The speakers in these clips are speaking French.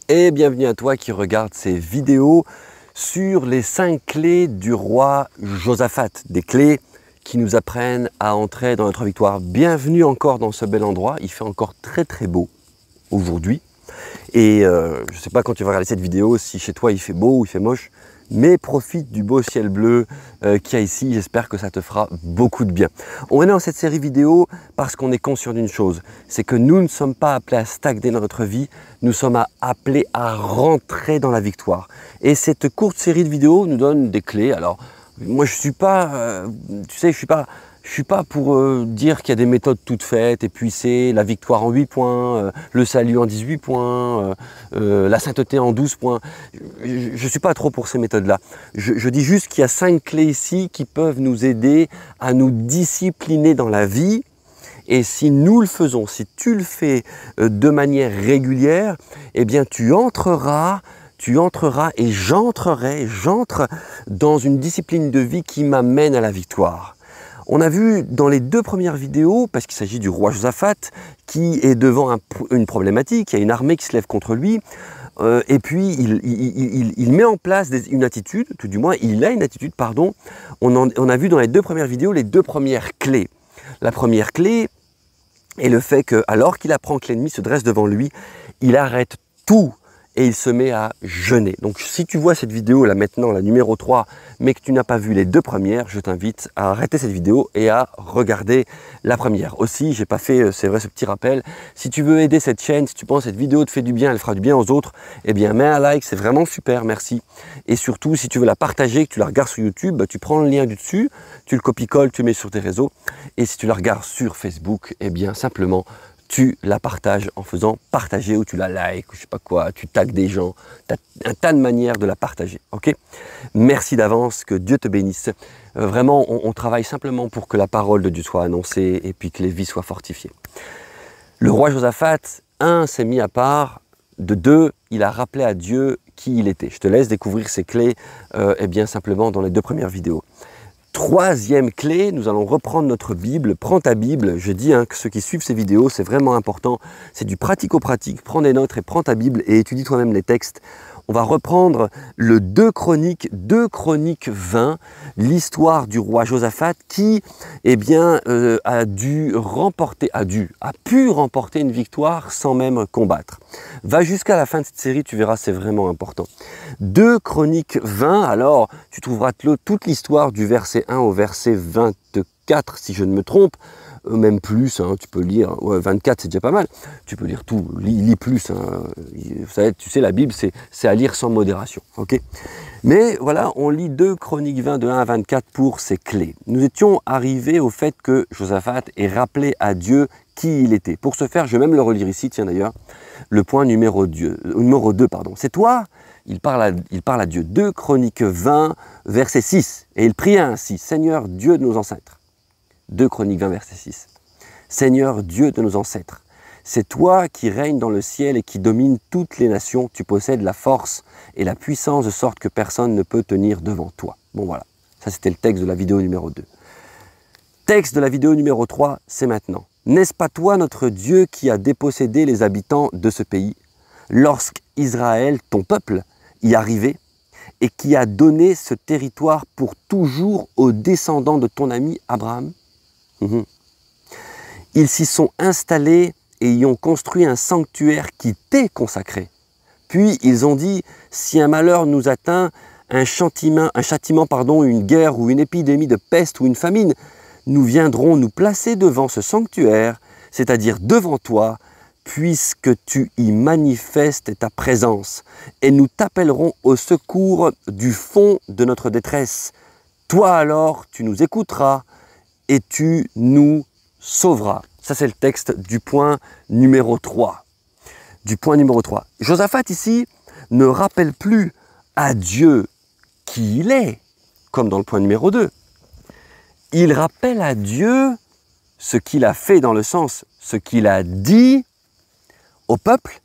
Et bienvenue à toi qui regarde ces vidéos sur les 5 clés du roi Josaphat, des clés qui nous apprennent à entrer dans notre victoire. Bienvenue encore dans ce bel endroit, il fait encore très beau aujourd'hui. Et je ne sais pas quand tu vas regarder cette vidéo, si chez toi il fait beau ou il fait moche, mais profite du beau ciel bleu qu'il y a ici, j'espère que ça te fera beaucoup de bien. On est dans cette série vidéo parce qu'on est conscient d'une chose, c'est que nous ne sommes pas appelés à stagner dans notre vie, nous sommes appelés à rentrer dans la victoire. Et cette courte série de vidéos nous donne des clés. Alors, moi je suis pas, tu sais, je suis pas pour dire qu'il y a des méthodes toutes faites et puis c'est la victoire en 8 points, le salut en 18 points, la sainteté en 12 points. Je ne suis pas trop pour ces méthodes-là. Je dis juste qu'il y a 5 clés ici qui peuvent nous aider à nous discipliner dans la vie. Et si nous le faisons, si tu le fais de manière régulière, eh bien tu entreras et j'entre dans une discipline de vie qui m'amène à la victoire. On a vu dans les 2 premières vidéos, parce qu'il s'agit du roi Josaphat, qui est devant une problématique, il y a une armée qui se lève contre lui, et puis il met en place une attitude, tout du moins il a une attitude, pardon. On a vu dans les 2 premières vidéos les 2 premières clés. La première clé est le fait que, alors qu'il apprend que l'ennemi se dresse devant lui, il arrête tout. Et il se met à jeûner. Donc si tu vois cette vidéo là maintenant, la numéro 3, mais que tu n'as pas vu les 2 premières, je t'invite à arrêter cette vidéo et à regarder la première. Aussi, j'ai pas fait, c'est vrai, ce petit rappel. Si tu veux aider cette chaîne, si tu penses que cette vidéo te fait du bien, elle fera du bien aux autres, eh bien mets un like, c'est vraiment super, merci. Et surtout, si tu veux la partager, que tu la regardes sur YouTube, bah, tu prends le lien du dessus, tu le copie-colles, tu le mets sur tes réseaux. Et si tu la regardes sur Facebook, eh bien simplement, tu la partages en faisant partager ou tu la likes, ou je sais pas quoi, tu tags des gens, tu as un tas de manières de la partager, ok? Merci d'avance, que Dieu te bénisse. Vraiment, on travaille simplement pour que la parole de Dieu soit annoncée et puis que les vies soient fortifiées. Le roi Josaphat, 1, s'est mis à part, de 2, il a rappelé à Dieu qui il était. Je te laisse découvrir ces clés, eh bien simplement dans les 2 premières vidéos. 3e clé, nous allons reprendre notre Bible. Prends ta Bible, je dis que ceux qui suivent ces vidéos, c'est vraiment important. C'est du pratico-pratique. Prends des notes et prends ta Bible et étudie toi-même les textes. On va reprendre le 2 Chroniques 20, l'histoire du roi Josaphat qui, eh bien, a pu remporter une victoire sans même combattre. Va jusqu'à la fin de cette série, tu verras, c'est vraiment important. 2 Chroniques 20, alors tu trouveras toute l'histoire du verset 1 au verset 24, si je ne me trompe. Même plus, tu peux lire, 24 c'est déjà pas mal, tu peux lire tout, lis plus, vous savez, tu sais la Bible c'est à lire sans modération, ok? Mais voilà, on lit 2 Chroniques 20 de 1 à 24 pour ces clés. Nous étions arrivés au fait que Josaphat ait rappelé à Dieu qui il était. Pour ce faire, je vais même le relire ici, tiens d'ailleurs, le point numéro 2, c'est toi, il parle à Dieu, 2 Chroniques 20 verset 6, et il prie ainsi, Seigneur Dieu de nos ancêtres. 2 Chroniques 20, verset 6. Seigneur Dieu de nos ancêtres, c'est toi qui règnes dans le ciel et qui domines toutes les nations. Tu possèdes la force et la puissance de sorte que personne ne peut tenir devant toi. Bon voilà, ça c'était le texte de la vidéo numéro 2. Texte de la vidéo numéro 3, c'est maintenant. N'est-ce pas toi notre Dieu qui a dépossédé les habitants de ce pays lorsqu'Israël, ton peuple, y arrivait et qui a donné ce territoire pour toujours aux descendants de ton ami Abraham? Ils s'y sont installés et y ont construit un sanctuaire qui t'est consacré. Puis ils ont dit, si un malheur nous atteint, un châtiment, une guerre ou une épidémie de peste ou une famine, nous viendrons nous placer devant ce sanctuaire, c'est-à-dire devant toi, puisque tu y manifestes ta présence, et nous t'appellerons au secours du fond de notre détresse. Toi alors, tu nous écouteras, et tu nous sauveras. Ça, c'est le texte du point numéro 3. Josaphat, ici, ne rappelle plus à Dieu qui il est, comme dans le point numéro 2. Il rappelle à Dieu ce qu'il a fait, dans le sens, ce qu'il a dit au peuple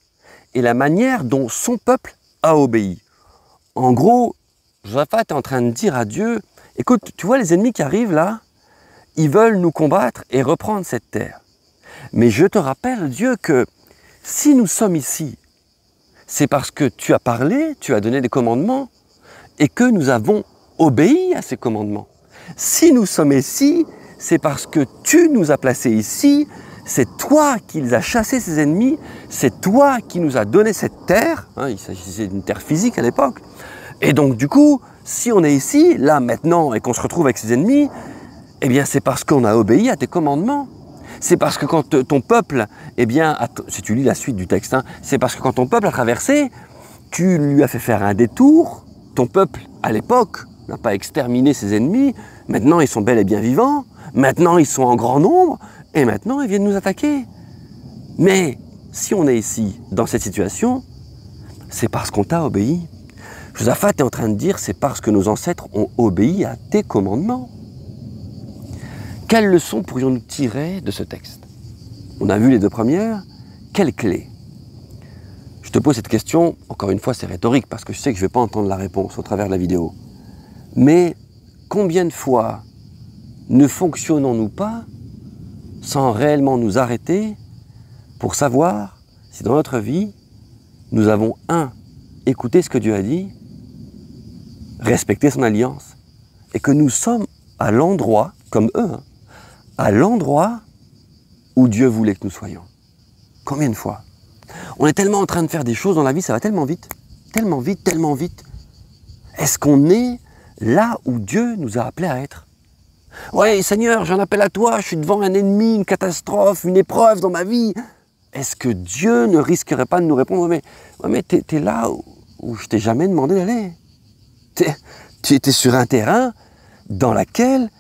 et la manière dont son peuple a obéi. En gros, Josaphat est en train de dire à Dieu, écoute, tu vois les ennemis qui arrivent là, ils veulent nous combattre et reprendre cette terre. Mais je te rappelle, Dieu, que si nous sommes ici, c'est parce que tu as parlé, tu as donné des commandements et que nous avons obéi à ces commandements. Si nous sommes ici, c'est parce que tu nous as placés ici, c'est toi qui les as chassés, ces ennemis, c'est toi qui nous as donné cette terre, hein, il s'agissait d'une terre physique à l'époque, et donc du coup, si on est ici, là maintenant, et qu'on se retrouve avec ces ennemis, eh bien c'est parce qu'on a obéi à tes commandements. C'est parce que quand ton peuple, eh bien, si tu lis la suite du texte, hein, c'est parce que quand ton peuple a traversé, tu lui as fait faire un détour, ton peuple, à l'époque, n'a pas exterminé ses ennemis, maintenant ils sont bel et bien vivants, maintenant ils sont en grand nombre, et maintenant ils viennent nous attaquer. Mais si on est ici, dans cette situation, c'est parce qu'on t'a obéi. Josaphat est en train de dire, c'est parce que nos ancêtres ont obéi à tes commandements. Quelles leçons pourrions-nous tirer de ce texte? On a vu les deux premières, quelle clé? Je te pose cette question, encore une fois c'est rhétorique parce que je sais que je ne vais pas entendre la réponse au travers de la vidéo. Mais combien de fois ne fonctionnons-nous pas sans réellement nous arrêter pour savoir si dans notre vie, nous avons écouté ce que Dieu a dit, respecté son alliance, et que nous sommes à l'endroit, comme eux, hein, à l'endroit où Dieu voulait que nous soyons. Combien de fois? On est tellement en train de faire des choses dans la vie, ça va tellement vite, tellement vite, tellement vite. Est-ce qu'on est là où Dieu nous a appelés à être? Ouais, Seigneur, j'en appelle à toi, je suis devant un ennemi, une catastrophe, une épreuve dans ma vie. Est-ce que Dieu ne risquerait pas de nous répondre, mais t'es là où je t'ai jamais demandé d'aller. Tu étais sur un terrain dans lequel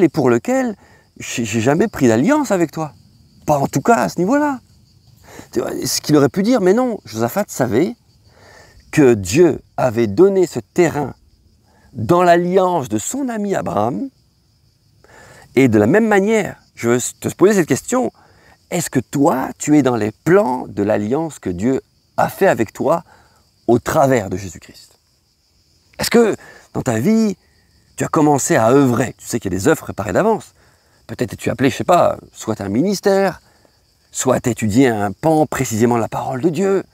et pour lequel j'ai jamais pris d'alliance avec toi. Pas en tout cas à ce niveau-là. Ce qu'il aurait pu dire, mais non, Josaphat savait que Dieu avait donné ce terrain dans l'alliance de son ami Abraham. Et de la même manière, je veux te poser cette question, est-ce que toi, tu es dans les plans de l'alliance que Dieu a fait avec toi au travers de Jésus-Christ? Est-ce que dans ta vie, tu as commencé à œuvrer? Tu sais qu'il y a des œuvres préparées d'avance. Peut-être es-tu appelé, je ne sais pas, soit un ministère, soit étudier un pan précisément de la parole de Dieu,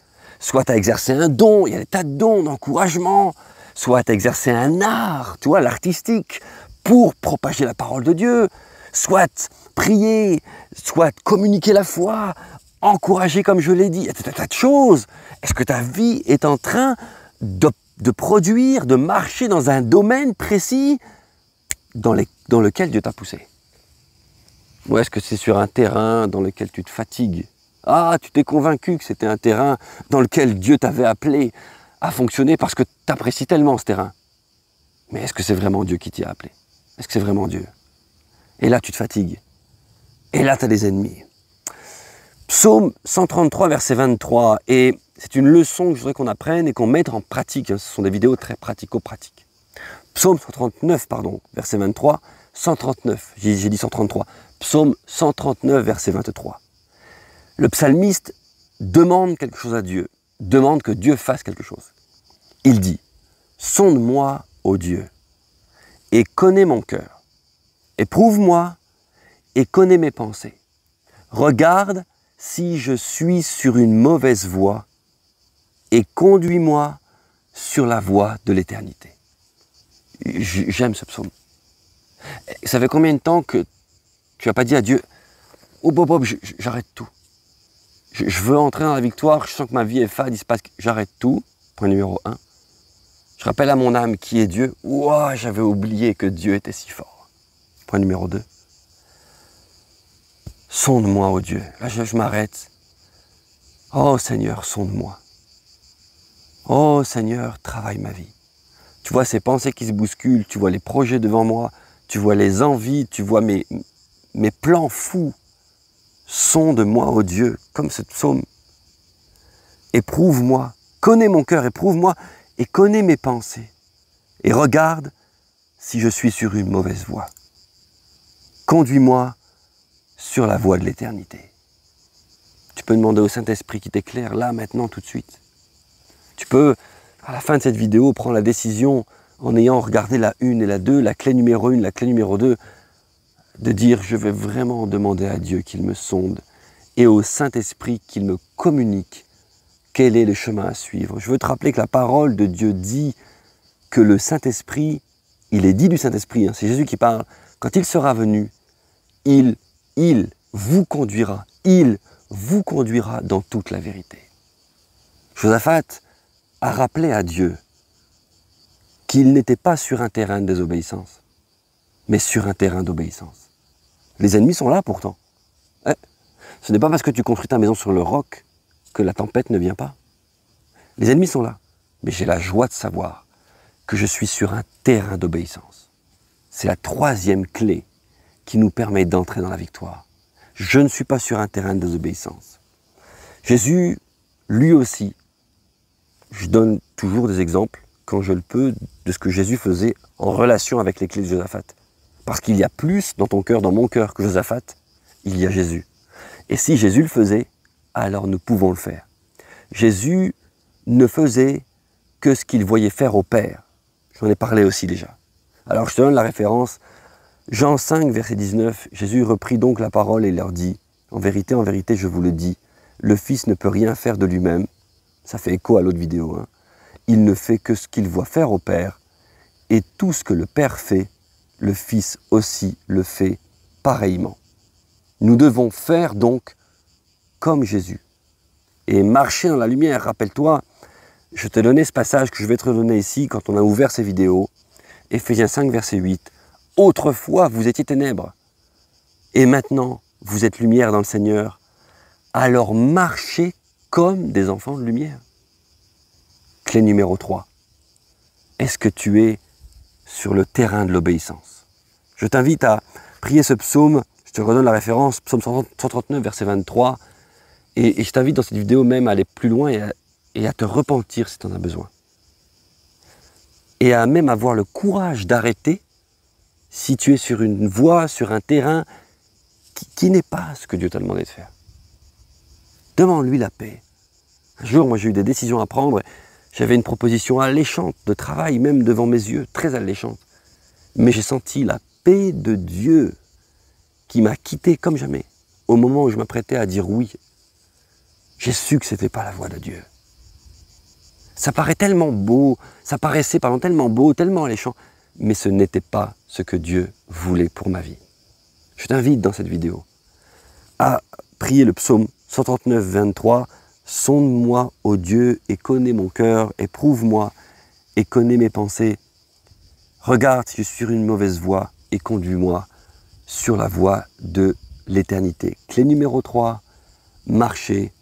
soit tu as exercé un don, il y a des tas de dons d'encouragement, soit tu as exercé un art, tu vois, l'artistique, pour propager la parole de Dieu, soit prier, soit communiquer la foi, encourager comme je l'ai dit, il y a des tas de choses. Est-ce que ta vie est en train de produire, de marcher dans un domaine précis dans lequel Dieu t'a poussé? Ou est-ce que c'est sur un terrain dans lequel tu te fatigues? Ah, tu t'es convaincu que c'était un terrain dans lequel Dieu t'avait appelé à fonctionner parce que tu apprécies tellement ce terrain. Mais est-ce que c'est vraiment Dieu qui t'y a appelé? Est-ce que c'est vraiment Dieu? Et là, tu te fatigues. Et là, tu as des ennemis. Psaume 133, verset 23. Et c'est une leçon que je voudrais qu'on apprenne et qu'on mette en pratique. Ce sont des vidéos très pratico-pratiques. Psaume 139, pardon, verset 23. 139, j'ai dit 133. Psaume 139, verset 23. Le psalmiste demande quelque chose à Dieu, demande que Dieu fasse quelque chose. Il dit, « Sonde-moi, ô Dieu, et connais mon cœur. Éprouve-moi et connais mes pensées. Regarde si je suis sur une mauvaise voie et conduis-moi sur la voie de l'éternité. » J'aime ce psaume. Ça fait combien de temps que tu n'as pas dit à Dieu, « Oh Bob, j'arrête tout. Je veux entrer dans la victoire, je sens que ma vie est fade, il se passe, j'arrête tout. » Point numéro 1. Je rappelle à mon âme qui est Dieu. Ouah, j'avais oublié que Dieu était si fort. Point numéro 2. Sonde-moi, ô Dieu. Là, je m'arrête. Oh Seigneur, sonde-moi. Oh Seigneur, travaille ma vie. Tu vois ces pensées qui se bousculent, tu vois les projets devant moi, tu vois les envies, tu vois mes plans fous. Sonde-moi, ô Dieu, comme ce psaume. Éprouve-moi, connais mon cœur, éprouve-moi et connais mes pensées. Et regarde si je suis sur une mauvaise voie. Conduis-moi sur la voie de l'éternité. Tu peux demander au Saint-Esprit qui t'éclaire là, maintenant, tout de suite. Tu peux, à la fin de cette vidéo, prendre la décision, en ayant regardé la 1 et la 2, la clé numéro 1, la clé numéro 2, de dire, je vais vraiment demander à Dieu qu'il me sonde et au Saint-Esprit qu'il me communique quel est le chemin à suivre. Je veux te rappeler que la parole de Dieu dit que le Saint-Esprit, il est dit du Saint-Esprit, hein, c'est Jésus qui parle, quand il sera venu, il vous conduira dans toute la vérité. Josaphat a rappelé à Dieu qu'il n'était pas sur un terrain de désobéissance, mais sur un terrain d'obéissance. Les ennemis sont là pourtant. Ce n'est pas parce que tu construis ta maison sur le roc que la tempête ne vient pas. Les ennemis sont là, mais j'ai la joie de savoir que je suis sur un terrain d'obéissance. C'est la troisième clé qui nous permet d'entrer dans la victoire. Je ne suis pas sur un terrain de désobéissance. Jésus, lui aussi, je donne toujours des exemples, quand je le peux, de ce que Jésus faisait en relation avec les clés de Josaphat. Parce qu'il y a plus dans ton cœur, dans mon cœur, que Josaphat, il y a Jésus. Et si Jésus le faisait, alors nous pouvons le faire. Jésus ne faisait que ce qu'il voyait faire au Père. J'en ai parlé aussi déjà. Alors je te donne la référence. Jean 5, verset 19, Jésus reprit donc la parole et leur dit, en vérité, je vous le dis, le Fils ne peut rien faire de lui-même. Ça fait écho à l'autre vidéo. Hein. Il ne fait que ce qu'il voit faire au Père. Et tout ce que le Père fait, le Fils aussi le fait pareillement. Nous devons faire donc comme Jésus. Et marcher dans la lumière. Rappelle-toi, je te donnais ce passage que je vais te redonner ici quand on a ouvert ces vidéos. Éphésiens 5, verset 8. Autrefois, vous étiez ténèbres. Et maintenant, vous êtes lumière dans le Seigneur. Alors marchez comme des enfants de lumière. Clé numéro 3. Est-ce que tu es sur le terrain de l'obéissance? Je t'invite à prier ce psaume. Je te redonne la référence, psaume 139, verset 23. Et je t'invite dans cette vidéo même à aller plus loin et à te repentir si tu en as besoin. Et à même avoir le courage d'arrêter si tu es sur une voie, sur un terrain qui n'est pas ce que Dieu t'a demandé de faire. Demande-lui la paix. Un jour, moi j'ai eu des décisions à prendre. J'avais une proposition alléchante de travail, même devant mes yeux, très alléchante. Mais j'ai senti la paix de Dieu qui m'a quitté comme jamais. Au moment où je m'apprêtais à dire oui, j'ai su que ce n'était pas la voie de Dieu. Ça paraît tellement beau, ça paraissait tellement beau, tellement alléchant, mais ce n'était pas ce que Dieu voulait pour ma vie. Je t'invite dans cette vidéo à prier le psaume 139, 23. Sonde-moi, ô Dieu, et connais mon cœur, éprouve-moi, et connais mes pensées. Regarde si je suis sur une mauvaise voie, et conduis-moi sur la voie de l'éternité. Clé numéro 3, marcher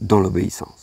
dans l'obéissance.